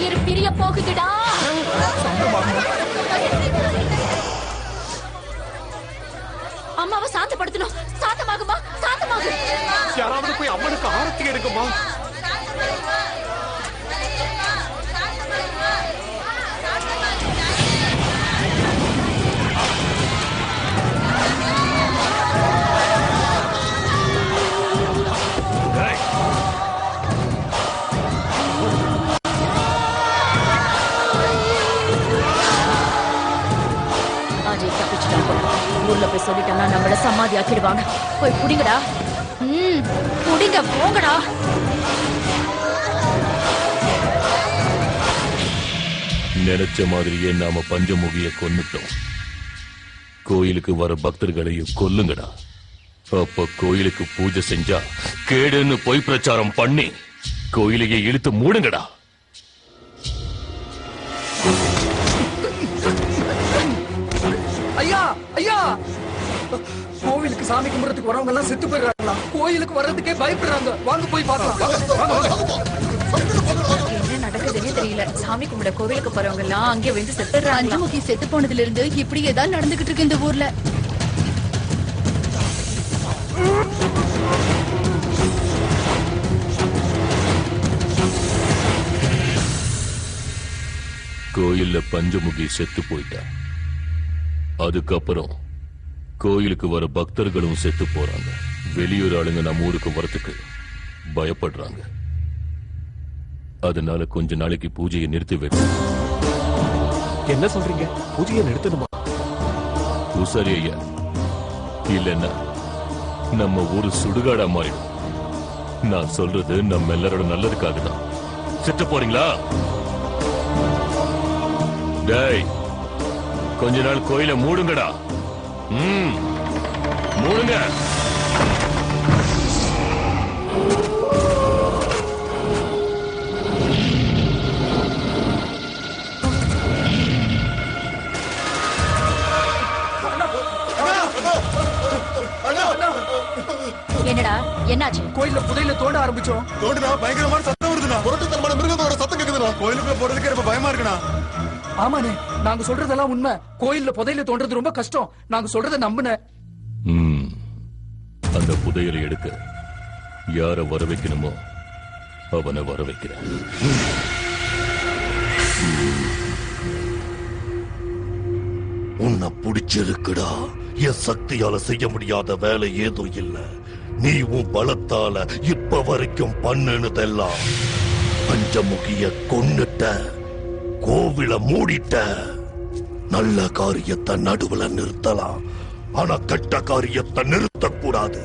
உயிர் பிரிய போகுதுடா. அம்மாவை சாந்தப்படுத்தணும். சாந்தமாகுமா? சாந்தமாகு. யாராவது போய் அம்மனுக்கு ஆரத்தி எடுக்குமா? ஊர்ல போய் சொல்லிட்டா நம்மள சமாதி ஆக்கிடுவாங்க. போய் புடிங்கடா. புடிங்க, போங்கடா. நினைச்ச மாதிரியே நாம பஞ்சமுகிய கொன்னுட்டோம். கோயிலுக்கு வர பக்தர்களையும் கொல்லுங்கடா. அப்ப கோயிலுக்கு பூஜை செஞ்சா கேடுன்னு பொய் பிரச்சாரம் பண்ணி கோயிலையே இழுத்து மூடுங்கடா. ஐயா ஐயா, கோவிலுக்கு சாமி கும்பிடுறதுக்கு வரவங்க எல்லாம் செத்து போயிடுறாங்களா? கோயிலுக்கு வர்றதுக்கே பயப்படுறாங்க. வாங்க போய் பார்க்கலாம். என்ன நடக்குதுன்னே தெரியல. சாமி கும்பிட கோவிலுக்கு போறவங்க எல்லாம் அங்கே வந்து செத்துறாங்க. பஞ்சமுகி செத்து போனதுல இருந்து இப்படி ஏதாவது நடந்துகிட்டு இருக்கு இந்த ஊர்ல. கோயில்ல பஞ்சமுகி செத்து போயிட்டா. அதுக்கப்புறம் கோயிலுக்கு வர பக்தர்களும் செத்து போறாங்க. வெளியூர் ஆளுங்க நம்ம ஊருக்கு வரத்துக்கு பயப்படுறாங்க. அதனால கொஞ்ச நாளைக்கு பூஜையை நிறுத்தி வைக்கணும். என்ன சொல்றீங்க? பூஜையை நிறுத்தணுமா? பூசாரி ஐயா, இல்லன்னா நம்ம ஊரு சுடுகாடா மாறிடும். நான் சொல்றது நம்ம எல்லாரோட நல்லதுக்காக தான். செத்து போறீங்களா? டேய், கொஞ்ச நாள் கோயிலை மூடுங்கடா. மூடுங்க. என்னடா என்னாச்சு? கோயில்ல புதையில தோண்ட ஆரம்பிச்சோம். தோண்டுனா பயங்கரமான சத்தம் வருதுண்ணா. புரட்டுத்தனமான மிருகத்தோட சத்தம் கேக்குதுண்ணா. கோயிலுக்குள்ள போறதுக்கு ரொம்ப பயமா இருக்குண்ணா. ஆமாண்ணே, நாங்க சொல்றதெல்லாம் உண்மை. கோயில்ல புதையில தோன்றது ரொம்ப கஷ்டம். நாங்க சொல்றத நம்புன. அந்த புதையலை எடுக்க யார வர வைக்கணுமோ அவனை வர வைக்கிறேன். உன்னை பிடிச்சிருக்குடா. என் சக்தியால செய்ய முடியாத வேலை ஏதும் இல்ல. நீ உன் பலத்தால இப்ப வரைக்கும் பண்ணுனதெல்லாம் பஞ்சமுகிய கொன்னுட்ட, கோவில மூடிட்ட. நல்ல காரியத்தை நடுவுல நிறுத்தலாம், ஆனா கெட்ட காரியத்தை நிறுத்தக்கூடாது.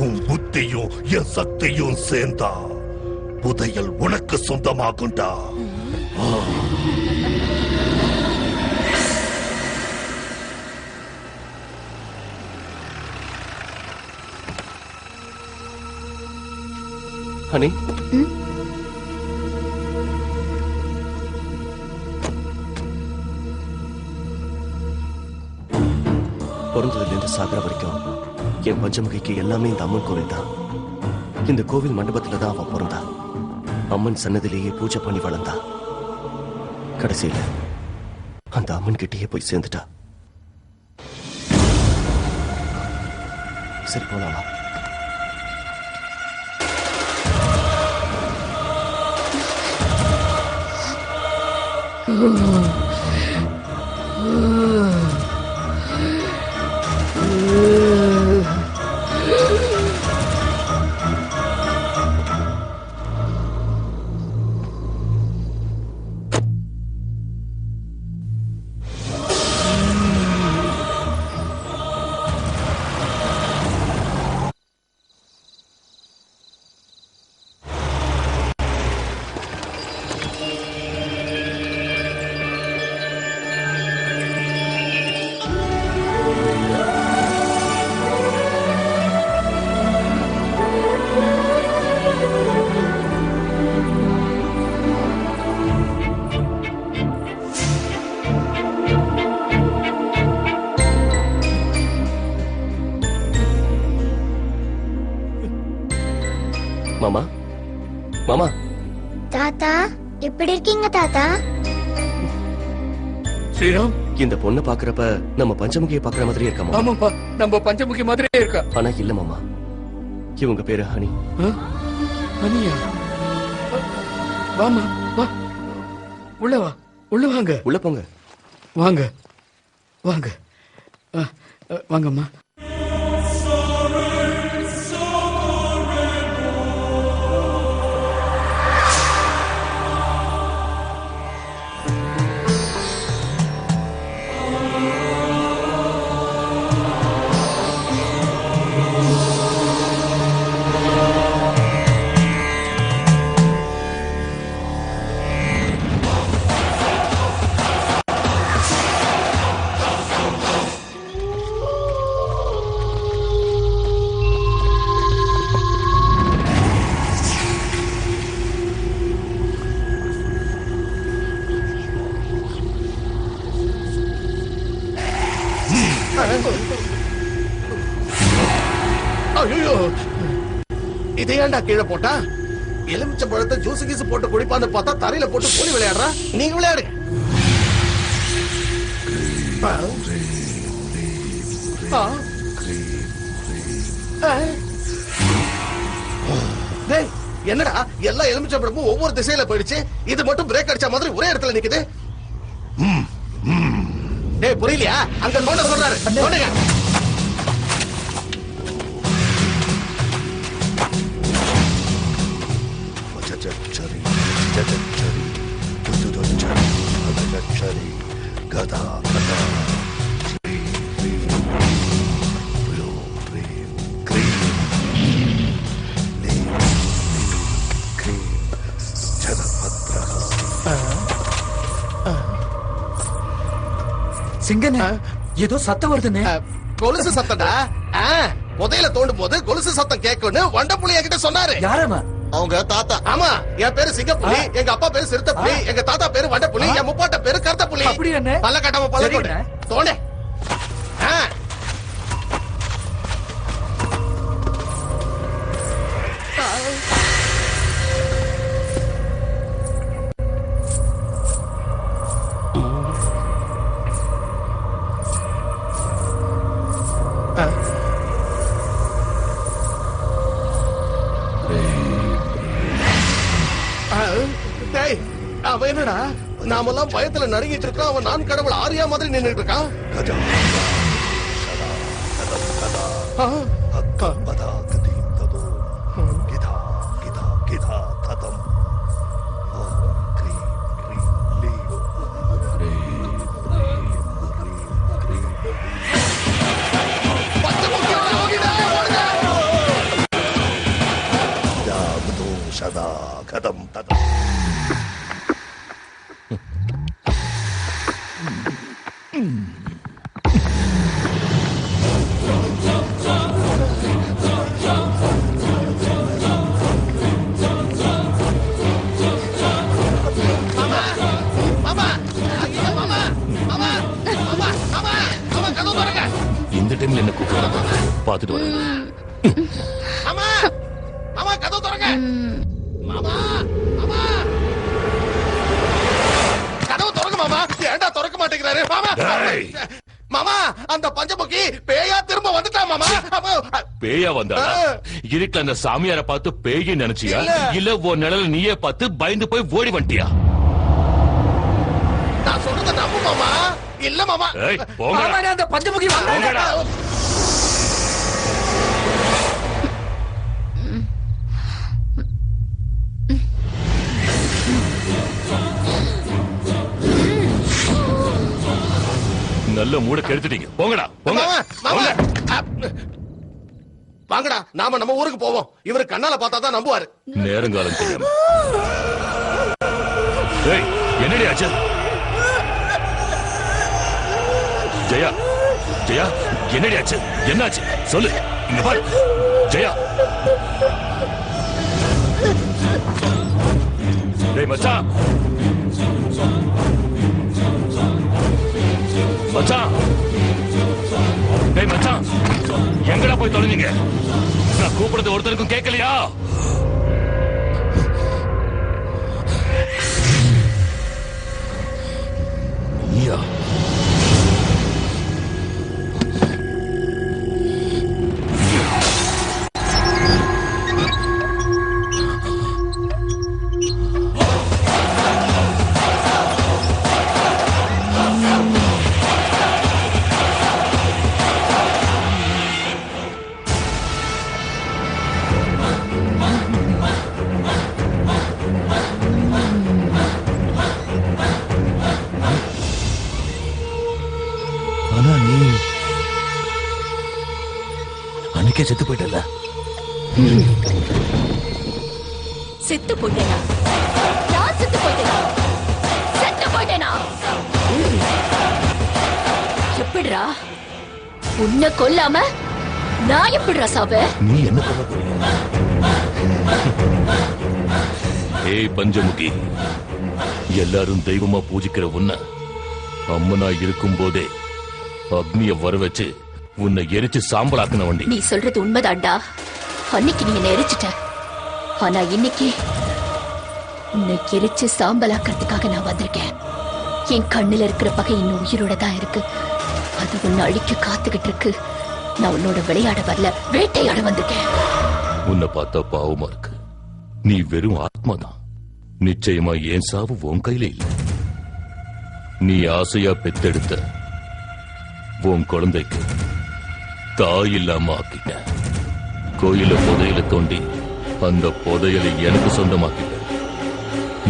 உன் புத்தியும் என் சக்தியும் சேர்ந்தா புதையல் உனக்கு சொந்தமாகுண்டா. ஹனி, பிறந்ததுலேருந்து சாகர வரைக்கும் என் பஞ்சமுகிக்கு எல்லாமே இந்த அம்மன் கோவில் தான். இந்த கோவில் மண்டபத்துல தான் அவன் பிறந்தா. அம்மன் சன்னதிலேயே பூஜை பண்ணி வளர்ந்தா. கடைசியில அந்த அம்மன் கிட்டேயே போய் சேர்ந்துட்டா. சரி, போலாமா? மாமா, மாமா. தாத்தா, இப்ப எப்படி இருக்கீங்க தாத்தா? ஸ்ரீராம், இந்த பொண்ணை பாக்குறப்ப நம்ம பஞ்சமுகியை பாக்குற மாதிரி இருக்கா மாமா? ஆமாப்பா, நம்ம பஞ்சமுகி மாதிரியே இருக்கா. ஆனா இல்ல மாமா, இவங்க பேரு ஹனி. ஹனியா? வாமா, வா, உள்ள வா, உள்ள வாங்க. உள்ள போங்க. வாங்க வாங்க வாங்கம்மா. இதையாண்டா கீழே போட்டா? எலுமிச்சை பழத்தை ஜூஸ் கீஸ் போட்டு குடிப்பான்னு பார்த்தா தரையில போட்டு கூலி விளையாடுறா. நீங்க விளையாடுங்க. என்னடா எல்லா எலுமிச்சை பழமும் ஒவ்வொரு திசையில போயிடுச்சு, இது மட்டும் பிரேக் அடிச்ச மாதிரி ஒரே இடத்துல நிக்குது. டேய் புரியலையா? அங்க நோண்ட சொல்றாரு, நோண்டுங்க. கதா கதா சிங்கன ஏதோ சத்தம் வருதுன்னு. கொலுசு சத்தம்டா. புதையில தோண்டும் போது கொலுசு சத்தம் கேட்கும்னு வண்டப்புலி என்கிட்ட சொன்னாரு. யாரம்மா? அவங்க தாத்தா. ஆமா, என் பேரு சிங்கப்புலி, எங்க அப்பா பேரு சிறுத்தைப்புலி, எங்க தாத்தா பேரு வண்டப்புலி, என் முப்பாட்ட பேரு கருத்தப்புலி. அப்படி என்ன? பல்ல கட்டாம பல்ல தோண்டு தோண்டே. அவன் என்னடா நாமெல்லாம் பயத்துல நடுங்கிட்டு இருக்கான், அவன் நான் கடவுள் ஆரியா மாதிரி நின்னுட்டு இருக்கான். இந்த டைம்ல என்ன கூப்பிடுறாங்க பாத்துட்டு வரேன். மாமா மாமா கதவு திறங்க. மாமா மாமா கதவு திறங்க. மாமா ஏன்டா திறக்க மாட்டேங்கிறாரு? மாமா மாமா அந்த பஞ்சமுகி பேயா திரும்ப வந்துட்டா. மாமா பேயா வந்தா? இருட்டுல அந்த சாமியார பார்த்து பேய் நினைச்சியா? இல்ல உன் நிழல நீயே பார்த்து பயந்து போய் ஓடி வந்துட்டியா? நான் சொல்றத நம்பு மாமா. இல்ல மாமா. அந்த பஞ்சமுகி வந்தா நல்ல மூட கெடுத்துட்டீங்க. போங்கடா போங்க. வாங்கடா நாம நம்ம ஊருக்கு போவோம். இவரு கண்ணால பார்த்தாதான் நம்புவாரு. நேரங்காலம் தெரியாம. என்னடி ஆச்சு? ஜெயா ஜெயா என்னடி ஆச்சு? என்னாச்சு சொல்லு. இங்க பாரு ஜெயா. டேய் மச்சான் மச்சான். டேய் மச்சான் எங்கடா போய் தொலைஞ்சீங்க? நான் கூப்பிடுறது ஒருத்தருக்கும் கேட்கலையா? அன்னைக்கே செத்து போயிட்டல. செத்து போயிட்டேனா? நான் செத்து போயிட்டேனா? செத்து போயிட்டேனா? எப்படிடா உன்னை கொல்லாம நான் எப்படிடா சாவ? நீ என்ன பண்ண போறீங்க? ஏய் பஞ்சமுகி, எல்லாரும் தெய்வமா பூஜிக்கிற உன்னை அம்மனா இருக்கும் போதே அக்னிய வர வச்சு உன்னை எரிச்சு சாம்பலாக்குன வண்டி. நீ சொல்றது உண்மைதான்டா. அன்னைக்கு நீ என்ன எரிச்சிட்ட. ஆனா இன்னைக்கு உன்னை எரிச்சு சாம்பலாக்கிறதுக்காக நான் வந்திருக்கேன். என் கண்ணுல இருக்கிற பகை இன்னும் உயிரோட தான் இருக்கு. அது உன்னை அழிக்க காத்துக்கிட்டு இருக்கு. நான் உன்னோட விளையாட வரல, வேட்டையாட வந்திருக்கேன். உன்னை பார்த்தா பாவமா இருக்கு. நீ வெறும் ஆத்மாதான். நிச்சயமா ஏன் சாவு உன் கையில இல்ல. நீ ஆசையா பெத்தெடுத்த உன் குழந்தைக்கு தாய் இல்லாம ஆக்கிட்ட. கோயில புதையல தோண்டி அந்த புதையலை எனக்கு சொந்தமாக்கிட்ட.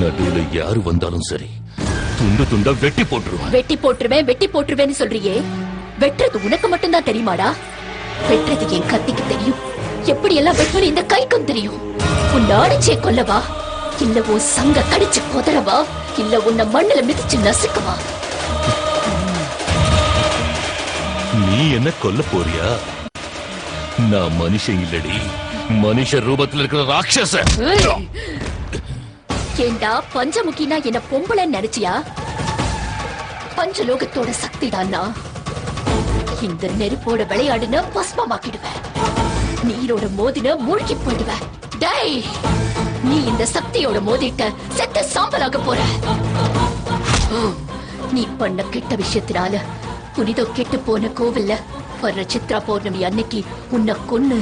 நடுவுல யாரு வந்தாலும் சரி, துண்டு துண்டா வெட்டி போட்டுருவேன். வெட்டி போட்டுருவேன்னு சொல்றியே, வெட்டுறது உனக்கு மட்டும்தான் தெரியுமாடா? வெட்டுறது என் கத்திக்கு தெரியும். எப்படி எல்லாம் வெட்டணும் இந்த கைக்கும் தெரியும். உன் அடிச்சே கொல்லவா, இல்ல உன் சங்க கடிச்சு கொதறவா, இல்ல உன்னை மண்ணுல மிதிச்சு நசுக்கவா? நீ என்ன கொல்ல போறியா? நான் மனுஷன் இல்லடி, மனுஷ ரூபத்தில் இருக்கிற ராட்சச. ஏண்டா பஞ்சமுகினா என்ன பொம்பளை நினைச்சியா? பஞ்சலோகத்தோட சக்தி தானா. இந்த நெருப்போட விளையாடுன பஸ்மமாக்கிடுவேன். நீரோட மோதின மூழ்கி போயிடுவேன். டேய், நீ இந்த சக்தியோட மோதிட்ட செத்த சாம்பலாக போற. நீ பண்ண கெட்ட விஷயத்தினால புனிதோ கெட்டு போன கோவில்ல வர்ற சித்ரா பௌர்ணமி அன்னைக்கு உன்னை கொன்னு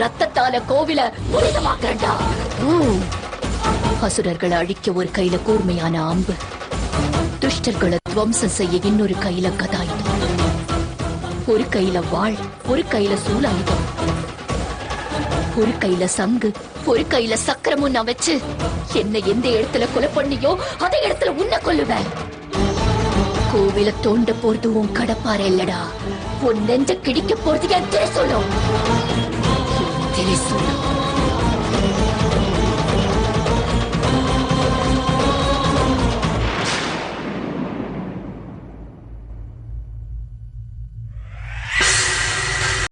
ரத்தத்தால கோவில புனிதமாக்குறா. அசுரர்களை அழிக்க ஒரு கையில கூர்மையான அம்பு, துஷ்டர்களை துவம்சம் செய்ய இன்னொரு கையில கதாயுதம், ஒரு கையில வாள், ஒரு கையில சூலாயுதம், ஒரு கையில சங்கு, ஒரு கையில சக்கரமும் நான் வச்சு என்ன எந்த இடத்துல கொலை பண்ணியோ அதே இடத்துல உன்னை கொல்லுவேன். கோவில தோண்ட போறது உன் கடப்பாறை இல்லடா, உன் நெஞ்ச கிடிக்க போறது என் திரிசூலம். திரிசூலம்